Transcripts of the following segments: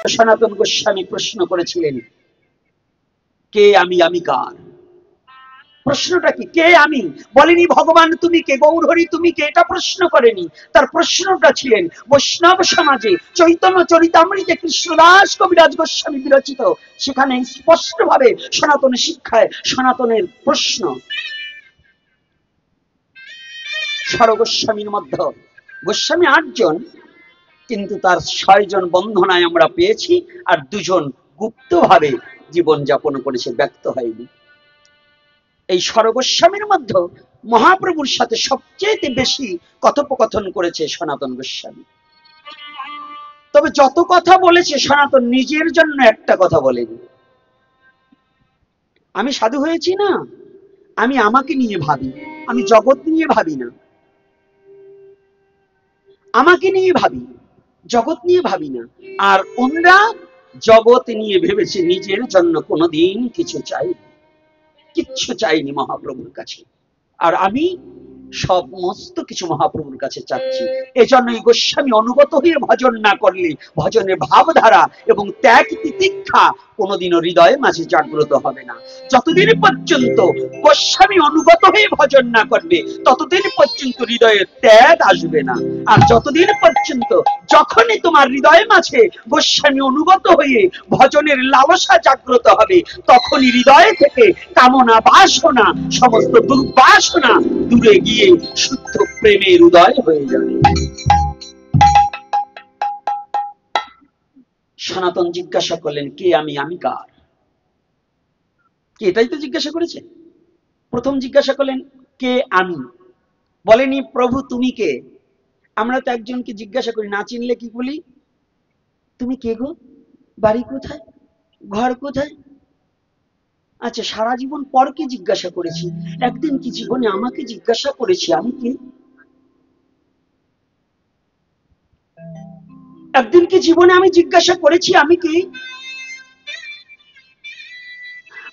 সনাতন গোস্বামী প্রশ্ন করেছিলেন, কে আমি, আমি কার? প্রশ্নটা কি? কে আমি? বলেনি ভগবান তুমি কে, গৌরহরি তুমি কে, এটা প্রশ্ন করেনি। তার প্রশ্নটা ছিলেন বৈষ্ণব সমাজে চৈতন্য চরিতামৃতে কৃষ্ণদাস কবিরাজ গোস্বামী বিরচিত, সেখানে স্পষ্ট ভাবে সনাতন শিক্ষায় সনাতনের প্রশ্ন। স্বরগোস্বামীর মধ্যে গোস্বামী 8 জন, কিন্তু তার 6 জন বন্ধনায় আমরা পেয়েছি, আর 2 জন গুপ্ত ভাবে জীবন যাপন করেছে, ব্যক্ত হয়নি। এই স্বরগোস্বামীর মধ্যে মহাপ্রভুর সাথে সবচেয়ে বেশি কথোপকথন করেছে সনাতন গোস্বামী। তবে যত কথা বলেছে সনাতন নিজের জন্য একটা কথা বলেনি। আমি সাধু হয়েছি না, আমি আমাকে নিয়ে ভাবি, আমি জগৎ নিয়ে ভাবি না। আমাকে নিয়ে ভাবি, জগৎ নিয়ে ভাবি না। আর ওনরা জগৎ নিয়ে ভেবেছে, নিজের জন্য কোনোদিন কিছু চাইনি, কিচ্ছু চাইনি মহাপ্রভুর কাছে। আর আমি সমস্ত কিছু মহাপ্রভুর কাছে চাচ্ছি। এজন্যই গোস্বামী অনুগত হয়ে ভজন না করলে ভজনের ভাবধারা এবং ত্যাগ তিতিক্ষা কোনোদিনও হৃদয়ের মাঝে জাগ্রত হবে না। যতদিন পর্যন্ত গোস্বামী অনুগত হয়ে ভজন না করবে ততদিন পর্যন্ত হৃদয়ে ত্যাগ আসবে না। আর যতদিন পর্যন্ত, যখনই তোমার হৃদয়ের মাঝে গোস্বামী অনুগত হয়ে ভজনের লালসা জাগ্রত হবে, তখনই হৃদয় থেকে কামনা বাসনা, সমস্ত দুর্বাসনা দূরে গিয়ে শুদ্ধ প্রেমের উদয় হয়ে যাবে। সনাতন জিজ্ঞাসা করলেন, কে আমি, আমি কার? এটাই তো জিজ্ঞাসা করেছে। প্রথম জিজ্ঞাসা করলেন, কে আমি? বলেনি প্রভু তুমি কে। আমরা তো একজনকে জিজ্ঞাসা করি, না চিনলে কি বলি? তুমি কে গো? বাড়ি কোথায়? ঘর কোথায়? আচ্ছা, সারা জীবন পরকে জিজ্ঞাসা করেছি, একদিন কি জীবনে আমাকে জিজ্ঞাসা করেছি আমি কে? একদিন কি জীবনে আমি জিজ্ঞাসা করেছি আমি কে?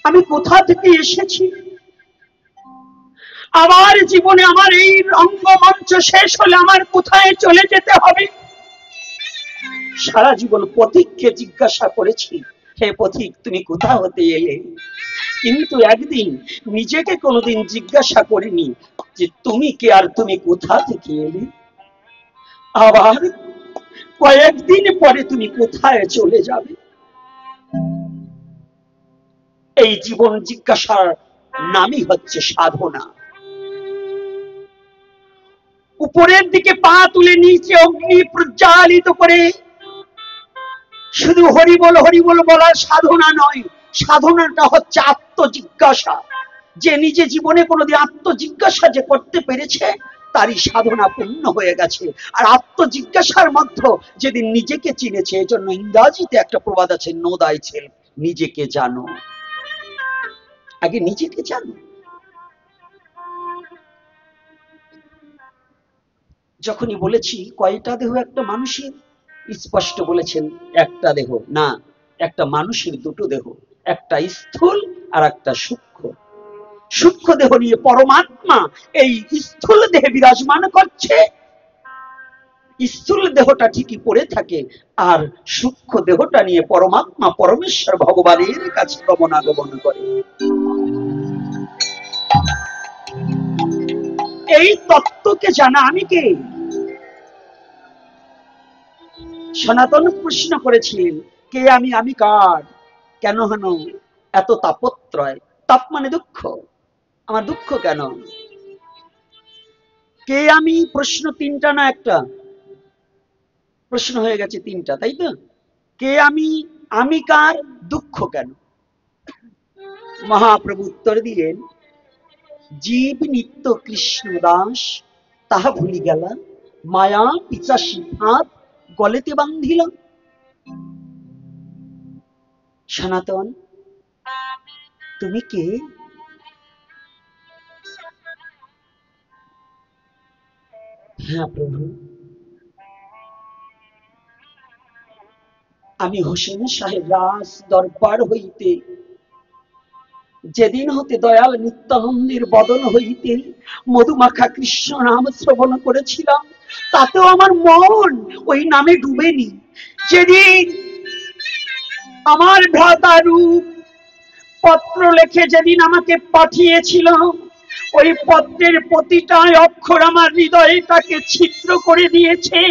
আমি কোথা থেকে এসেছি? আমার জীবনে আমার এই রঙ্গমঞ্চ শেষ হলে আমার কোথায় চলে যেতে হবে? সারা জীবন পথিককে জিজ্ঞাসা করেছি, হে পথিক তুমি কোথা হতে এলে? কিন্তু একদিন নিজেকে কোনোদিন জিজ্ঞাসা করিনি যে তুমি কে আর তুমি কোথা থেকে এলে। আবার কয়েকদিন পরে তুমি কোথায় চলে যাবে? এই জীবন জিজ্ঞাসার নামই হচ্ছে সাধনা। উপরের দিকে পা তুলে নিচে অগ্নি প্রজ্বালিত করে শুধু হরিবল হরিবল বলার সাধনা নয়, সাধনাটা হচ্ছে আত্মজিজ্ঞাসা। যে নিজে জীবনে কোনোদিন আত্মজিজ্ঞাসা যে করতে পেরেছে তারই সাধনা পূর্ণ হয়ে গেছে। আর আত্মজিজ্ঞাসার মধ্যে যেদিন নিজেকে চিনেছে, এজন্য ইংরাজিতে একটা প্রবাদ আছে, নো দাই সেলফ, নিজেকে জানো। আগে নিজেকে জানো। যখনই বলেছি কয়টা দেহ একটা মানুষের, স্পষ্ট বলেছেন একটা দেহ না, একটা মানুষের 2টো দেহ, একটা স্থূল আর একটা সূক্ষ্ম। সূক্ষ্ম দেহ নিয়ে পরমাত্মা এই স্থূল দেহে বিরাজমান করছে। স্থূল দেহটা ঠিকই পড়ে থাকে, আর সূক্ষ্ম দেহটা নিয়ে পরমাত্মা পরমেশ্বর ভগবানের কাছে গমনাগমন করে। এই তত্ত্বকে জানা আমি কে? সনাতন প্রশ্ন করেছিলেন, কে আমি, আমি কার? কেন হেন এত তাপত্রয়? তাপ মানে দুঃখ, আমার দুঃখ কেন? কে আমি প্রশ্ন 3টা না একটা? প্রশ্ন হয়ে গেছে 3টা, তাই তো? কে আমি, আমি কার, দুঃখ কেন? মহাপ্রভু উত্তর দিলেন, জীব নিত্য কৃষ্ণ দাস তাহা ভুলি গেলা, মায়া পিচাসী হাত গলেতে বান্ধিল। সনাতন তুমি কে? হ্যাঁ প্রভু, আমি হোসেন সাহেব রাজ দরবার হইতে যেদিন হতে দয়াল নিত্যানন্দের বদন হইতে মধুমাখা কৃষ্ণ নাম শ্রবণ করেছিলাম, তাতেও আমার মন ওই নামে ডুবেনি। যেদিন আমার ভ্রাতা রূপ পত্র লেখে যেদিন আমাকে পাঠিয়েছিল, ওই পত্রের প্রতিটা অক্ষর আমার হৃদয়টাকে ছিদ্র করে দিয়েছে।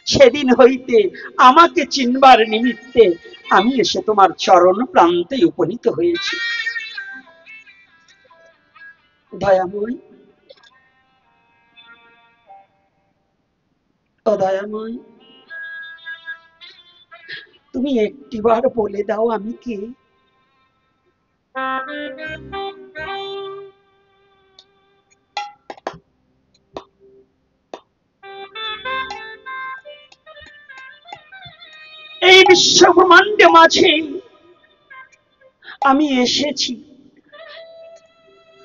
সেদিন হইতে আমাকে চিনবার নিমিত্তে আমি এসে তোমার চরণ প্রান্তে উপনীত হয়েছি। দয়াময়, ও দয়াময়, তুমি একটিবার বলে দাও আমি কে। এই বিশ্ব ব্রহ্মাণ্ডে মাঝে আমি এসেছি,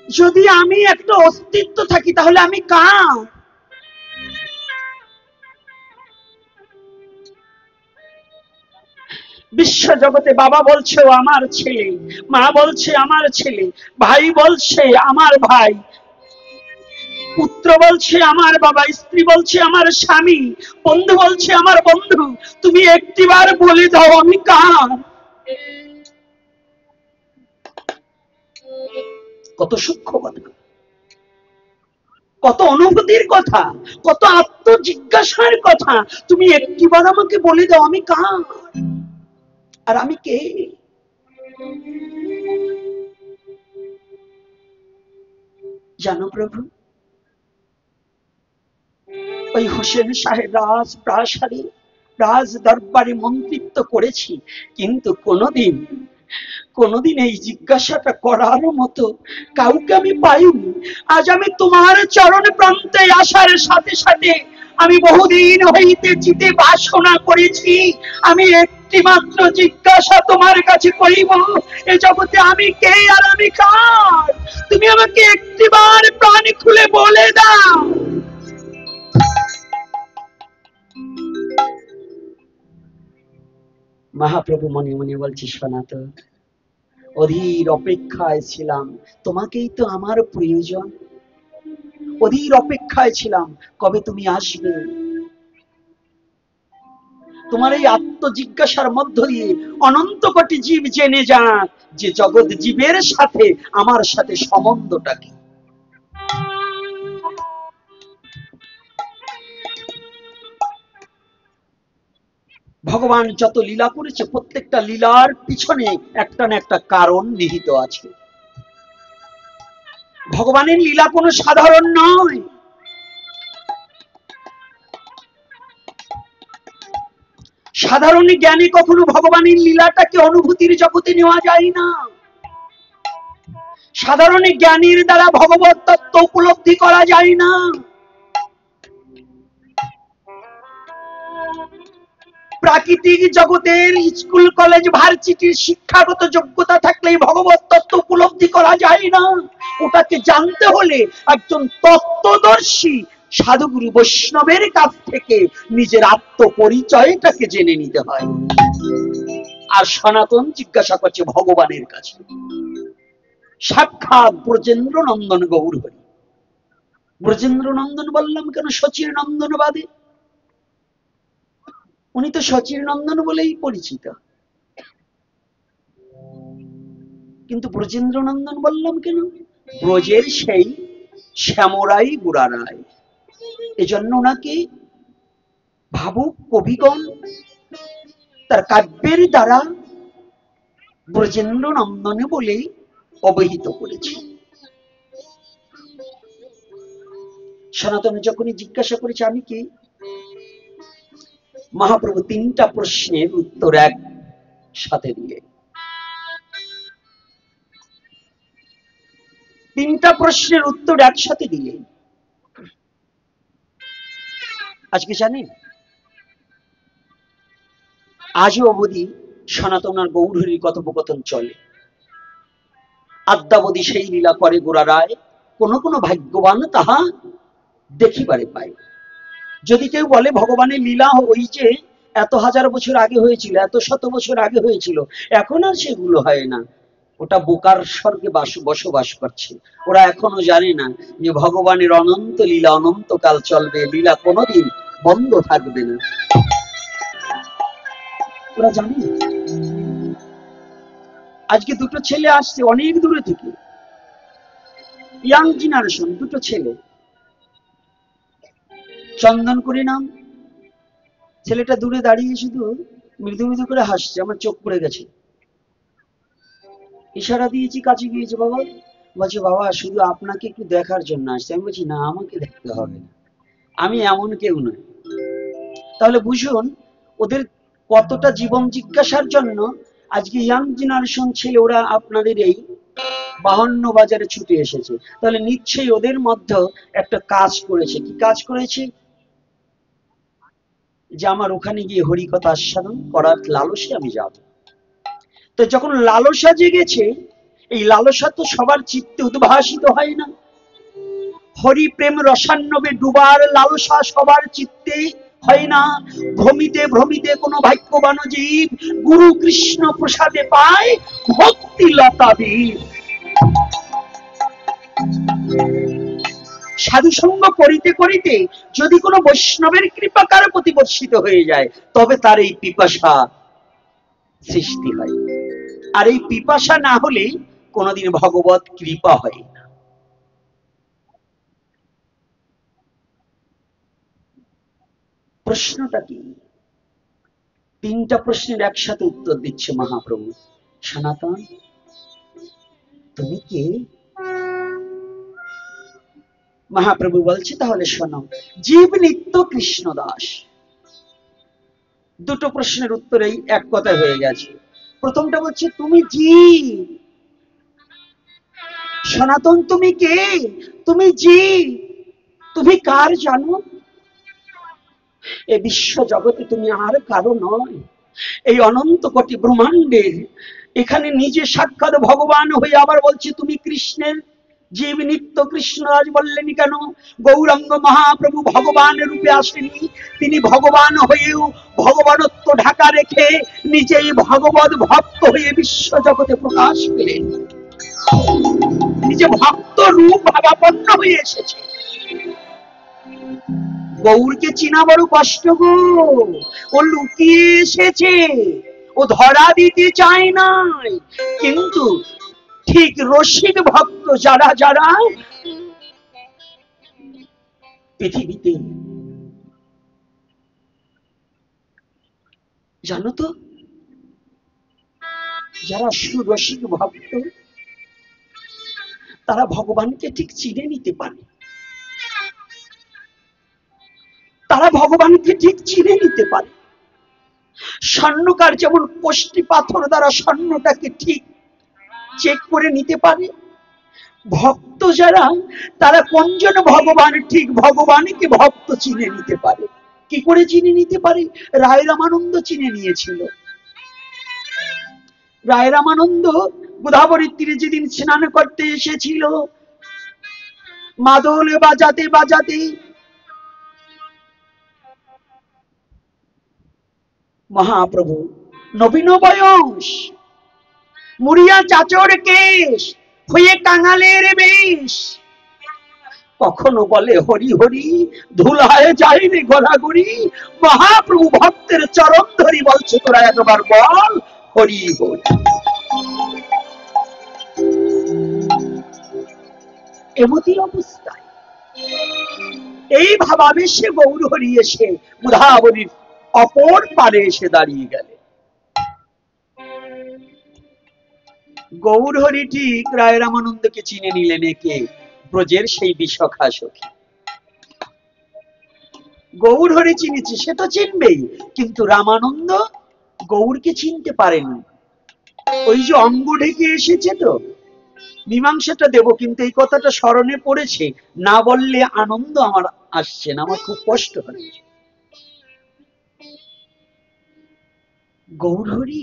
যদি আমি একটা অস্তিত্ব থাকি তাহলে আমি কার? বিশ্ব জগতে বাবা বলছে ও আমার ছেলে, মা বলছে আমার ছেলে, ভাই বলছে আমার ভাই, পুত্র বলছে আমার বাবা, স্ত্রী বলছে আমার স্বামী, বন্ধু বলছে আমার বন্ধু। তুমি একটিবার বলে দাও আমি কার। কত সূক্ষ্ম কথা, কত অনুভূতির কথা, কত আত্মজিজ্ঞাসার কথা। তুমি একটিবার আমাকে বলে দাও আমি কার আর আমি কে। জানো প্রভু, ওই হোসেন সাহেব রাজ প্রাসাদে রাজ দরবারে মন্ত্রিত্ব করেছি, কিন্তু কোনদিন এই জিজ্ঞাসাটা করার মতো কাউকে আমি পাইনি। আজ আমি তোমার চরণ প্রান্তে আসার সাথে সাথে আমি বহুদিন হইতে চিতে বাসনা করেছি, আমি একটি মাত্র জিজ্ঞাসা তোমার কাছে করিব, এ জগতে আমি কে আর আমি কার। তুমি আমাকে একটিবার প্রাণ খুলে বলে দাও। মহাপ্রভু মনে মনে বলছি, সনাতন, অধীর অপেক্ষায় ছিলাম, তোমাকেই তো আমার প্রয়োজন। অধীর অপেক্ষায় ছিলাম কবে তুমি আসবে। তোমার এই আত্মজিজ্ঞাসার মধ্য দিয়ে অনন্ত কোটি জীব জেনে যাক যে জগৎ জীবের সাথে আমার সাথে সম্বন্ধটা কি। ভগবান যত লীলা করেছে প্রত্যেকটা লীলার পিছনে একটা না একটা কারণ নিহিত আছে। ভগবানের লীলা কোনো সাধারণ নয়। সাধারণ জ্ঞানে কখনো ভগবানের লীলাটাকে অনুভূতির জগতে নেওয়া যায় না। সাধারণ জ্ঞানীর দ্বারা ভগবত তত্ত্ব উপলব্ধি করা যায় না। প্রাকৃতিক জগতের স্কুল কলেজ ভার্সিটির শিক্ষাগত যোগ্যতা থাকলেই ভগবত তত্ত্ব উপলব্ধি করা যায় না। ওটাকে জানতে হলে একজন তত্ত্বদর্শী সাধুগুরু বৈষ্ণবের কাছ থেকে নিজের আত্মপরিচয়টাকে জেনে নিতে হয়। আর সনাতন জিজ্ঞাসা করছে ভগবানের কাছে, সাক্ষাৎ ব্রজেন্দ্র নন্দন গৌর হরি। ব্রজেন্দ্র নন্দন বললাম কেন? শচীর নন্দন বাদে উনি তো শচীর নন্দন বলেই পরিচিত, কিন্তু ব্রজেন্দ্র নন্দন বললাম কেন? ব্রজের সেই শ্যামরাই গুড়ারায়, এজন্য ওনাকে ভাবুক কবিগণ তার কাব্যের দ্বারা ব্রজেন্দ্র নন্দনে বলেই অবহিত করেছে। সনাতন যখনই জিজ্ঞাসা করেছে আমি কি, মহাপ্রভু তিনটা প্রশ্নের উত্তর এক সাথে দিয়ে, তিনটা প্রশ্নের উত্তর একসাথে দিলে। আজকে জানেন আজও অবধি সনাতন আর গৌরহরির কথোপকথন চলে। আদ্যাবধি সেই লীলা করে গোড়ারায়, কোন কোন ভাগ্যবান তাহা দেখিবারে পায়। যদি কেউ বলে ভগবানের লীলা ওই যে এত হাজার বছর আগে হয়েছিল, এত শত বছর আগে হয়েছিল, এখন আর সেগুলো হয় না, ওটা বোকার স্বর্গে বসবাস করছে। ওরা এখনো জানে না যে ভগবানের অনন্ত লীলা অনন্তকাল চলবে, লীলা কোনোদিন বন্ধ থাকবে না। ওরা জানে না। আজকে দুটো ছেলে আসছে অনেক দূরে থেকে, ইয়াং জেনারেশন, দুটো ছেলে, চন্দনকুড়ি নাম। ছেলেটা দূরে দাঁড়িয়ে শুধু মৃদু মৃদু করে হাসছে, আমার চোখ পড়ে গেছে। ইশারা দিয়েছি, কাছে গিয়েছে। বাবা বলছে, বাবা শুধু আপনাকে একটু দেখার জন্য আসছে। আমি বলছি, না আমাকে দেখতে হবে না, আমি এমন কেউ নই। তাহলে বুঝুন ওদের কতটা জীবন জিজ্ঞাসার জন্য আজকে ইয়াং জেনারেশন ছেলে ওরা আপনাদের এই 52 বাজারে ছুটে এসেছে। তাহলে নিশ্চয়ই ওদের মধ্যে একটা কাজ করেছে। কি কাজ করেছে? যে আমার ওখানে গিয়ে হরিকথা আস্বাদন করার লালসে আমি যাব। তো যখন লালসা জেগেছে, এই লালসা তো সবার চিত্তে উদ্ভাসিত হয় না। হরি প্রেম রসান্নবে ডুবার লালসা সবার চিত্তে হয় না। ভ্রমিতে ভ্রমিতে কোন ভাগ্যবান জীব গুরু কৃষ্ণ প্রসাদে পায় ভক্তি লতা বীর। সাধু সঙ্গ করিতে করিতে যদি কোনো বৈষ্ণবের কৃপা কারো প্রতি বর্ষিত হয়ে যায়, তবে তার এই পিপাসা সৃষ্টি হয়। আর এই পিপাসা না হলে কোনোদিন ভগবত কৃপা হয় না। প্রশ্নটা কি? তিনটা প্রশ্নের একসাথে উত্তর দিচ্ছে মহাপ্রভু। সনাতন, তুমি কে? মহাপ্রভু বলছে, তাহলে শোনো, জীব নিত্য কৃষ্ণ দাস। দুটো প্রশ্নের উত্তরেই এক কথায় হয়ে গেছে। প্রথমটা বলছে, তুমি জীব। সনাতন, তুমি কে? তুমি জীব। তুমি কার জানো? এ বিশ্ব জগতে তুমি আর কারো নয়। এই অনন্ত কোটি ব্রহ্মাণ্ডে এখানে নিজে সাক্ষাৎ ভগবান হয়ে আবার বলছে তুমি কৃষ্ণের জীব নিত্য। কৃষ্ণরাজ বললেন কেন? গৌরাঙ্গ মহাপ্রভু ভগবানের রূপে আসেনি, তিনি ভগবান হয়েও ভগবানত্ব ঢাকা রেখে নিজেই ভগবত ভক্ত হয়ে বিশ্ব জগতে প্রকাশ পেলেন। নিজে ভক্ত রূপ ভাবাপন্ন হয়ে এসেছে। গৌরকে চিনা বড় কষ্ট গো। ও লুকিয়ে এসেছে, ও ধরা দিতে চায় নাই। কিন্তু ঠিক রসিক ভক্ত যারা যারা পৃথিবীতে, জানো তো, যারা সুরসিক ভক্ত তারা ভগবানকে ঠিক চিনে নিতে পারে। তারা ভগবানকে ঠিক চিনে নিতে পারে। স্বর্ণকার যেমন কোষ্ঠী পাথর দ্বারা স্বর্ণটাকে ঠিক চেক করে নিতে পারে, ভক্ত যারা তারা কোনজন ভগবান ঠিক ভগবানকে ভক্ত চিনে নিতে পারে। কি করে চিনে নিতে পারে? রায় রামানন্দ চিনে নিয়েছিল। রায় রামানন্দ গোদাবরীর তীরে যেদিন স্নান করতে এসেছিল, মাদল বাজাতে বাজাতে মহাপ্রভু নবীন বয়স, মুড়িয়া চাচর কেশ, হয়ে কাঙালের বেশ, কখনো বলে হরি হরি, ধুলায় যায়নি গড়াগড়ি। মহাপ্রভু ভক্তের চরণ ধরি বলছে, তোরা একবার বল হরি হরি। এমতি অবস্থায় এই ভাবাবেশে গৌর হরি এসে গোদাবরীর অপর পারে এসে দাঁড়িয়ে গেলে। গৌর হরি ঠিক রায় রামানন্দকে চিনে নিলেন। একে ব্রজের সেই বিশাখা সখী। গৌর হরি চিনেছে, সে তো চিনবেই, কিন্তু রামানন্দ গৌরকে চিনতে পারেনি। ওই যে অঙ্গ ঢেকে এসেছে, তো মীমাংসাটা দেব, কিন্তু এই কথাটা স্মরণে পড়েছে, না বললে আনন্দ আমার আসছে না, আমার খুব কষ্ট হচ্ছে। গৌর হরি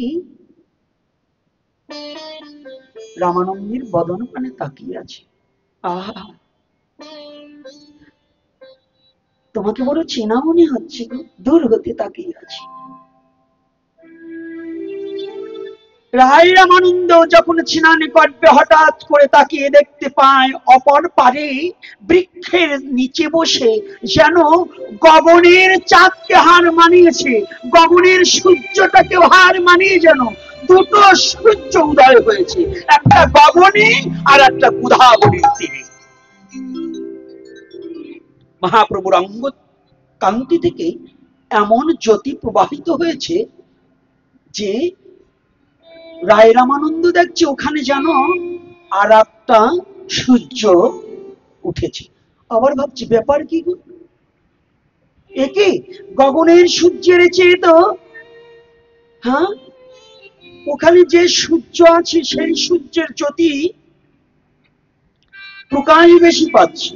রামানন্দের বদন পানে তাকিয়ে আছে। আহা, তোমাকে বড় চেনা মনে হচ্ছে, দূর হতে তাকিয়ে আছে। রায় রামানন্দ যখন স্নান করবে, হঠাৎ করে তাকিয়ে দেখতে পায় অপর পারে বৃক্ষের নিচে বসে যেন গগনের চাঁদকে হার মানিয়েছে, গগনের সূর্যটাকে হার মানিয়ে যেন দুটো সূর্য উদয় হয়েছে, একটা গগনে আর একটা গোদাবরীর তীরে। মহাপ্রভুর অঙ্গ কান্তি থেকে এমন জ্যোতি প্রবাহিত হয়েছে যে রায় রামানন্দ দেখছে ওখানে যেন আর একটা সূর্য উঠেছে। আবার ভাবছি ব্যাপার কি গো, একে গগনের সূর্যের চেয়ে তো হ্যাঁ ওখানে যে সূর্য আছে সেই সূর্যের জ্যোতি প্রকাশ বেশি পাচ্ছে।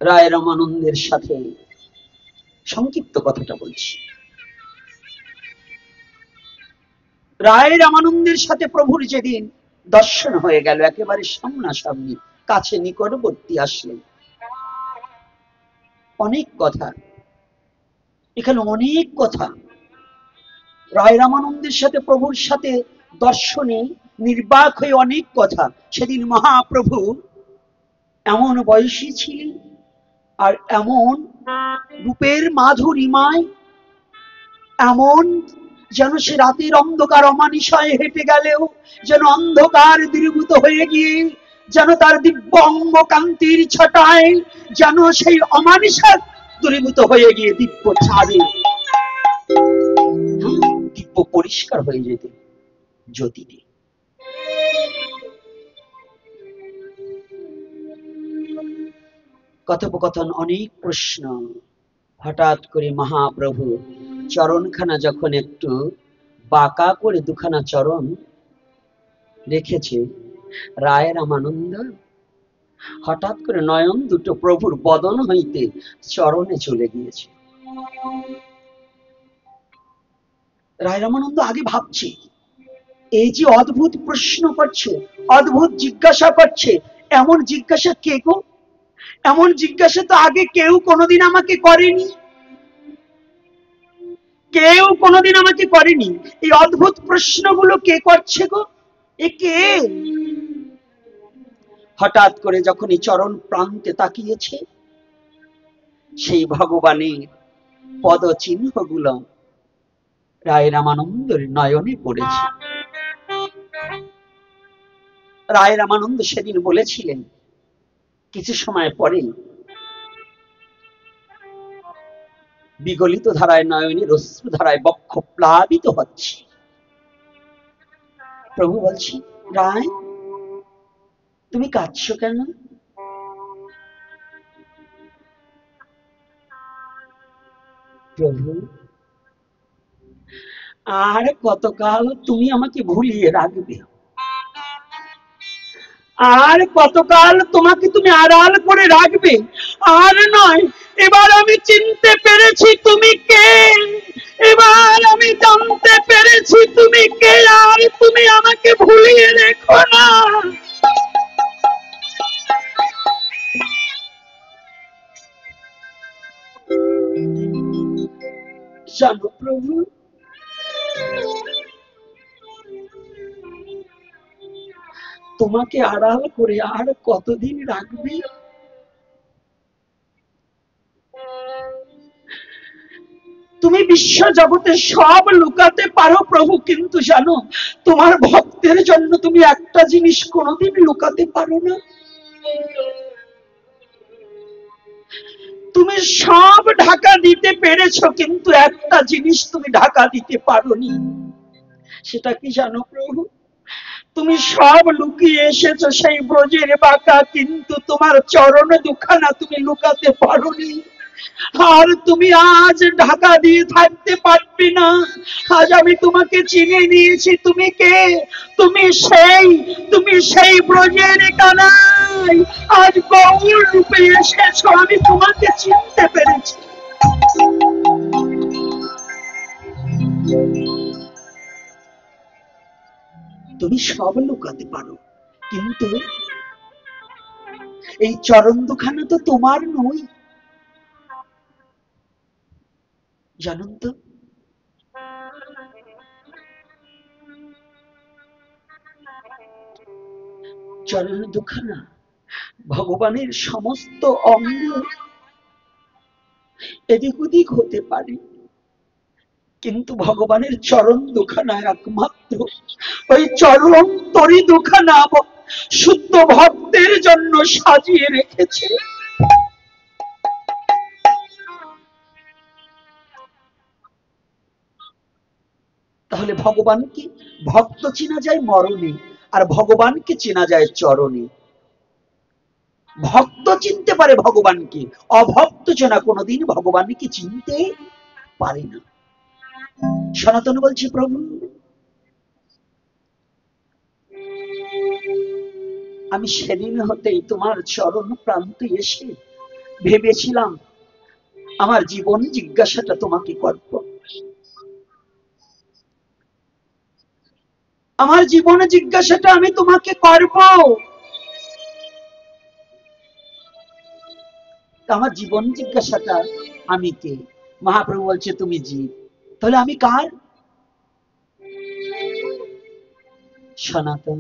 রায় রামানন্দের সাথে সংক্ষিপ্ত কথাটা বলছি। রায় রামানন্দের সাথে প্রভুর যেদিন দর্শন হয়ে গেল, একেবারে সামনাসামনি, কাছে নিকটবর্তী আসলেন, অনেক কথা, এখানে অনেক কথা। রায় রামানন্দের সাথে প্রভুর সাথে দর্শনে নির্বাক হয়ে অনেক কথা। সেদিন মহাপ্রভু এমন বয়সী ছিলেন আর এমন রূপের মাধুরিমায়, এমন যেন সে রাতের অন্ধকার অমানিসায় হেঁটে গেলেও যেন অন্ধকার দূরীভূত হয়ে গিয়ে যেন তার দিব্য অঙ্গ কান্তির ছটায় যেন সেই অমানিসা দূরীভূত হয়ে গিয়ে দিব্য ছাড়ে দিব্য পরিষ্কার হয়ে যেত জ্যোতিতে। কথোপকথন, অনেক প্রশ্ন। হঠাৎ করে মহাপ্রভু চরণখানা যখন একটু বাঁকা করে দুখানা চরণ রেখেছে, রায় রামানন্দ হঠাৎ করে নয়ন দুটো প্রভুর বদন হইতে চরণে চলে গিয়েছে। রায় রামানন্দ আগে ভাবছে এই যে অদ্ভুত প্রশ্ন করছে, অদ্ভুত জিজ্ঞাসা করছে, এমন জিজ্ঞাসা কে গো? এমন জিজ্ঞাসা তো আগে কেউ কোনোদিন আমাকে করেনি, কেউ কোনোদিন আমাকে করেনি। এই অদ্ভুত প্রশ্নগুলো কে করছে গো? এ কে? হঠাৎ করে যখন এই চরণ প্রান্তে তাকিয়েছে, সেই ভগবানের পদচিহ্নগুলো রায় রামানন্দের নয়নে পড়েছে। রায় রামানন্দ সেদিন বলেছিলেন, কিছু সময় পরে বিগলিত ধারায় নয়নের অশ্রু ধারায় বক্ষ প্লাবিত হচ্ছে। প্রভু বলছি, রায় তুমি কাঁদছো কেন? প্রভু, আর কতকাল তুমি আমাকে ভুলিয়ে রাখবে? আর কতকাল তোমাকে তুমি আড়াল করে রাখবে? আর নয়, এবার আমি চিনতে পেরেছি তুমি কে, এবার আমি জানতে পেরেছি তুমি কে, আর তুমি আমাকে ভুলিয়ে রেখো না। জানো প্রভু, তোমাকে আড়াল করে আর কতদিন রাখবে? তুমি বিশ্ব জগতে সব লুকাতে পারো প্রভু, কিন্তু জানো তোমার ভক্তের জন্য তুমি একটা জিনিস কোনোদিন লুকাতে পারো না। তুমি সব ঢাকা দিতে পেরেছো, কিন্তু একটা জিনিস তুমি ঢাকা দিতে পারোনি। সেটা কি জানো প্রভু? তুমি সব লুকিয়ে এসেছো সেই ব্রজের বাঁকা, কিন্তু তোমার চরণ দুখানা তুমি লুকাতে পারোনি। আর তুমি আজ ঢাকা দিয়ে থাকতে পারবে না। আজ আমি তোমাকে চিনে নিয়েছি, তুমি কে? তুমি সেই ব্রজের কানাই, আজ গৌর রূপে এসেছো, আমি তোমাকে চিনতে পেরেছি। তুমি সব লুকাতে পারো, কিন্তু এই চরণ দুখানা তো তোমার নই, জানুন তো? চরণ দুখানা ভগবানের সমস্ত অঙ্গ, এদিক ওদিক হতে পারে, কিন্তু ভগবানের চরণ দুখানা একমাত্র ওই চরণ তরি দুখানা শুদ্ধ ভক্তের জন্য সাজিয়ে রেখেছে। তাহলে ভগবানকে ভক্ত চেনা যায় মরণে, আর ভগবানকে চেনা যায় চরণে। ভক্ত চিনতে পারে ভগবানকে, অভক্ত জনা কোনোদিন ভগবানকে চিনতে পারে না। সনাতন বলছে, প্রভু আমি সেদিন হতেই তোমার চরণ প্রান্তে এসে ভেবেছিলাম আমার জীবন জিজ্ঞাসাটা তোমাকে করব। আমার জীবন জিজ্ঞাসাটা আমি তোমাকে করব। আমার জীবন জিজ্ঞাসাটা আমি কে? মহাপ্রভু বলছে তুমি জীব। তাহলে আমি কার? সনাতন।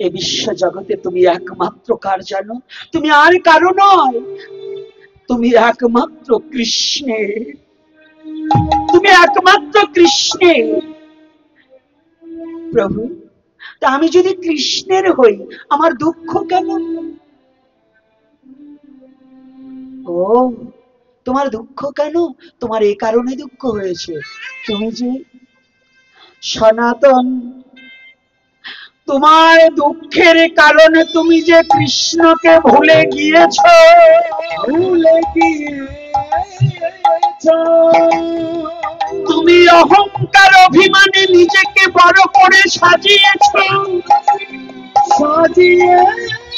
এ বিশ্ব জগতে তুমি একমাত্র কার জানো? তুমি আর কারো নয়, তুমি একমাত্র কৃষ্ণের। তুমি একমাত্র কৃষ্ণের। প্রভু, তা আমি যদি কৃষ্ণের হই, আমার দুঃখ কেন? ও, তোমার দুঃখ কেন? তোমার এই কারণে দুঃখ হয়েছে, তুমি যে সনাতন, তোমার দুঃখের কারণে তুমি যে কৃষ্ণকে ভুলে গিয়েছ। ভুলে গিয়েছ তুমি, অহংকার অভিমানে নিজেকে বড় করে সাজিয়েছ। সাজিয়েছ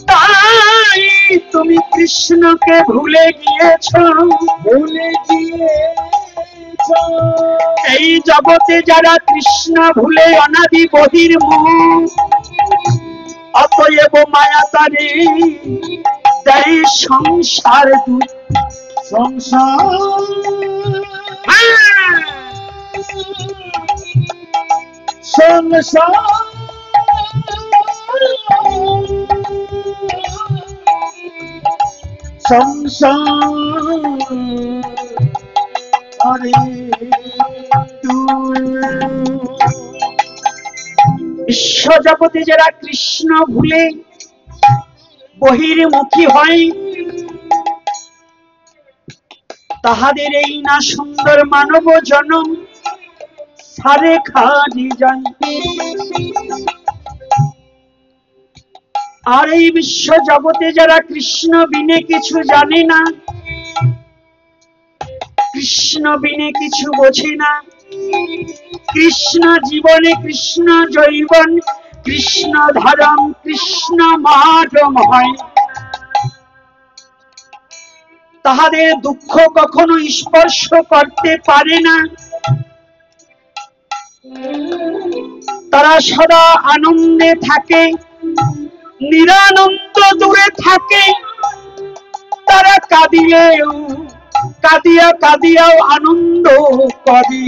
তাই তুমি কৃষ্ণকে ভুলে গিয়েছ। ভুলে গিয়েছ। এই জগতে যারা কৃষ্ণ ভুলে অনাদি বহির্মুখ, অতএব মায়া তারে দেয় সংসার দুঃখ। সংসার সংসার সংসার বিশ্ব জগতে যারা কৃষ্ণ ভুলে বহির্মুখী হয়, তাহাদের এই না সুন্দর মানব জনম সারে খালি যায়। আর এই বিশ্ব জগতে যারা কৃষ্ণ বিনে কিছু জানে না, কৃষ্ণ বিনে কিছু বোঝে না, কৃষ্ণ জীবনে, কৃষ্ণ জৈবন, কৃষ্ণ ধরম, কৃষ্ণ মাধম হয়, তাহাদের দুঃখ কখনো স্পর্শ করতে পারে না। তারা সদা আনন্দে থাকে, নিরানন্দ দূরে থাকে। তারা কাঁদিয়াও আনন্দ করে।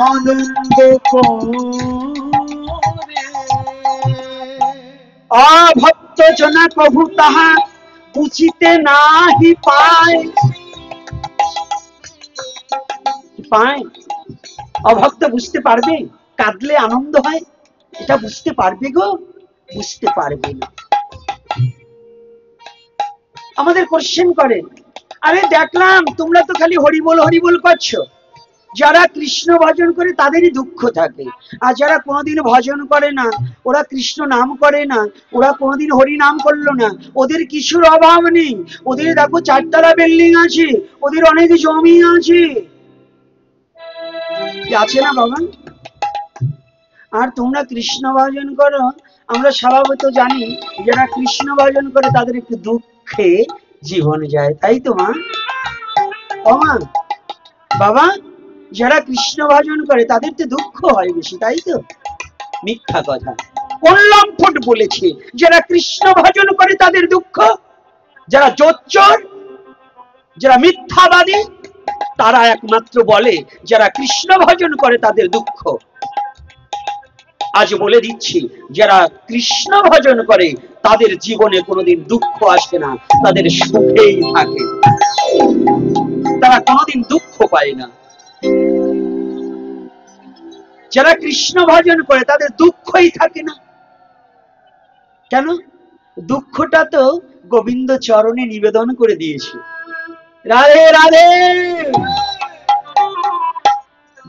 আনন্দ অভক্ত জনা প্রভু তাহা বুঝিতে নাহি পায়। পায়? অভক্ত বুঝতে পারবে কাঁদলে আনন্দ হয়? এটা বুঝতে পারবে গো? বুঝতে পারবে না। আমাদের কোশ্চেন করে, আরে দেখলাম তোমরা তো খালি হরিবোল হরিবোল করছো, যারা কৃষ্ণ ভজন করে তাদেরই দুঃখ থাকে, আর যারা কোনোদিন ভজন করে না, ওরা কৃষ্ণ নাম করে না, ওরা কোনোদিন হরি নাম করলো না, ওদের কিছুর অভাব নেই। ওদের দেখো 4 তলা বিল্ডিং আছে, ওদের অনেক জমি আছে, আছে না বাবা? আর তোমরা কৃষ্ণ ভজন করো, আমরা স্বভাবত জানি যারা কৃষ্ণ ভজন করে তাদের একটু দুঃখে জীবন যায়, তাই তো মা? ও মা, বাবা, যারা কৃষ্ণ ভজন করে তাদের তো দুঃখ হয় বেশি, তাই তো? মিথ্যা কথা, কোন লম্পট বলেছে যারা কৃষ্ণ ভজন করে তাদের দুঃখ? যারা জোচ্চোর, যারা মিথ্যাবাদী, তারা একমাত্র বলে যারা কৃষ্ণ ভজন করে তাদের দুঃখ। আজ বলে দিচ্ছি, যারা কৃষ্ণ ভজন করে তাদের জীবনে কোনোদিন দুঃখ আসে না, তাদের সুখেই থাকে, তারা কোনোদিন দুঃখ পায় না। যারা কৃষ্ণ ভজন করে তাদের দুঃখই থাকে না। কেন? দুঃখটা তো গোবিন্দ চরণে নিবেদন করে দিয়েছে। রাধে রাধে।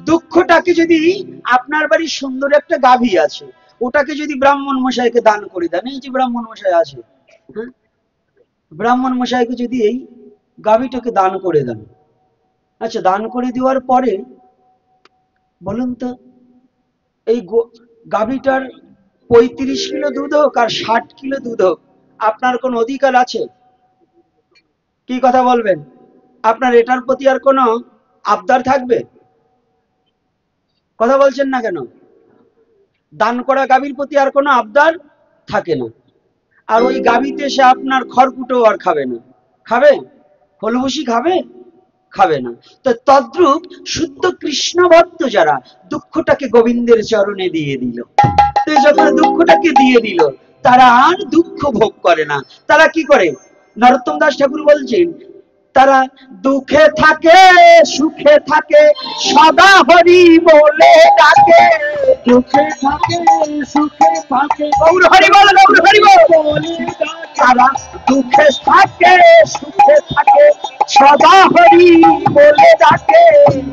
দুঃখটাকে যদি, আপনার বাড়ির সুন্দর একটা গাভী আছে, ওটাকে যদি ব্রাহ্মণ মশাইকে দান করে দেন, এই যে ব্রাহ্মণ মশাই আছে, হ্যাঁ, ব্রাহ্মণ মশাইকে যদি এই গাভীটাকে দান করে দেন, আচ্ছা দান করে দেওয়ার পরে বলুন তো, এই গাভীটার 35 কিলো দুধ হোক আর 60 কিলো দুধ হোক, আপনার কোন অধিকার আছে? কি কথা বলবেন? আপনার এটার প্রতি আর কোনো আবদার থাকবে? কথা বলছেন না কেন? দান করা গাভীর প্রতি আর কোনো আবদার থাকে না। আর ওই গাভীতে সে আপনার খড়কুটো আর খাবে না। খাবে? ফলভুষি খাবে? খাবে না। তো তদ্রূপ শুদ্ধ কৃষ্ণ ভক্ত যারা দুঃখটাকে গোবিন্দের চরণে দিয়ে দিল, তো যখন দুঃখটাকে দিয়ে দিল, তারা আর দুঃখ ভোগ করে না। তারা কি করে? নরোত্তম দাস ঠাকুর বলছেন, তারা দুঃখে থাকে সুখে থাকে সদা হরি বলে ডাকে। দুঃখে থাকে সুখে থাকে গৌর হরি বল, গৌর হরি বল। তারা দুঃখে থাকে সুখে থাকে সদা হরি বলে ডাকে।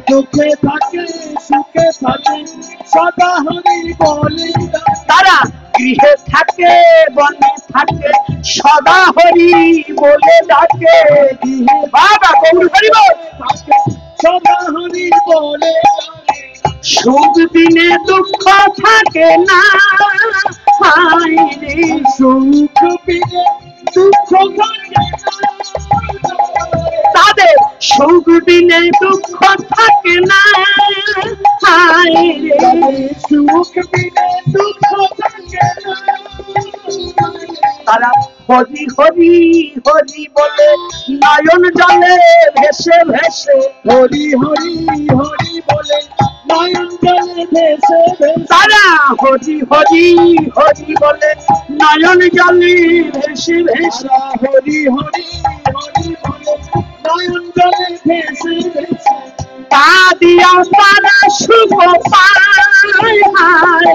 দুঃখে থাকে সুখে থাকে সদা হরি বলে ডাকে। তারা গৃহে থাকে বনে থাকে সদা হরি বলে ডাকে। বাবা গৌর হরি বল। সদা হরি বলে ডাকে। সুখ দিনে দুঃখ থাকে না, হায় রে সুখ দিনে দুঃখ থাকে না। তাদের সুখ দিনে দুঃখ থাকে না, হায় রে সুখ দিনে দুঃখ থাকে না। তারা হরি হরি হরি বলে নয়ন জলে ভেসে ভেসে। হরি হরি হরি বলে নয়ন জলে ভেসে ভেসে। তারা হরি হরি হরি বলে নয়ন জলে ভেসে ভেসে। হরি হরি হরি বলে নয়ন জলে ভেসে ভেসে। তা দিয়া তারা শুভ পায়, হায় হায়।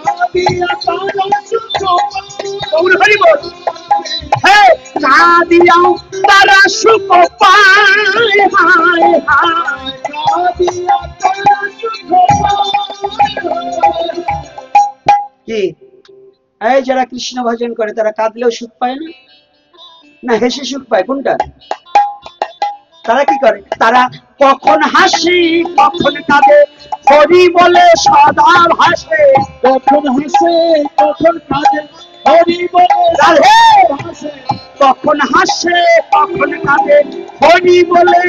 তা দিয়া তারা শুভ পায়। গৌর হরি বল। হে তা দিয়া তারা শুভ পায়, হায় হায়। তা দিয়া তারা শুভ পায়। কি এই যারা কৃষ্ণ ভজন করে তারা কাঁদলেও সুখ পায় না, না হেসে সুখ পায়? কোনটা? তারা কি করে? তারা কখন হাসি কখন কাঁদে হরি বলে সদা ভাসে। কখন হাসে কখন কাঁদে হরি বলে রাধে ভাসে। কখন হাসে কখন কাঁদে হরি বলে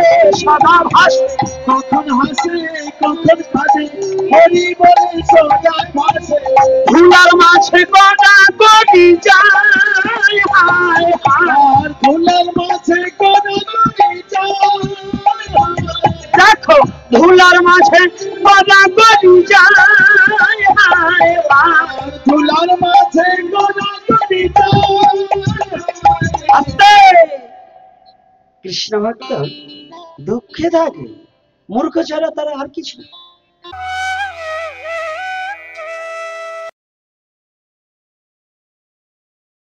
সদা ভাসে। কখন হাসে কখন কাঁদে হরি বলে সদা ভাসে। ধুলার মাঝে গড়া গড়ি যায়, হায় হায়। ধুলার মাঝে গড়া গড়ি যায়। দেখো ধুলার মাঝে গড়া গড়ি যায়, হায় হায়। ধুলার মাঝে গড়া গড়ি যায়। আস্তে। কৃষ্ণ ভক্ত দুঃখে থাকে, মূর্খ ছাড়া তারা আর কিছু না।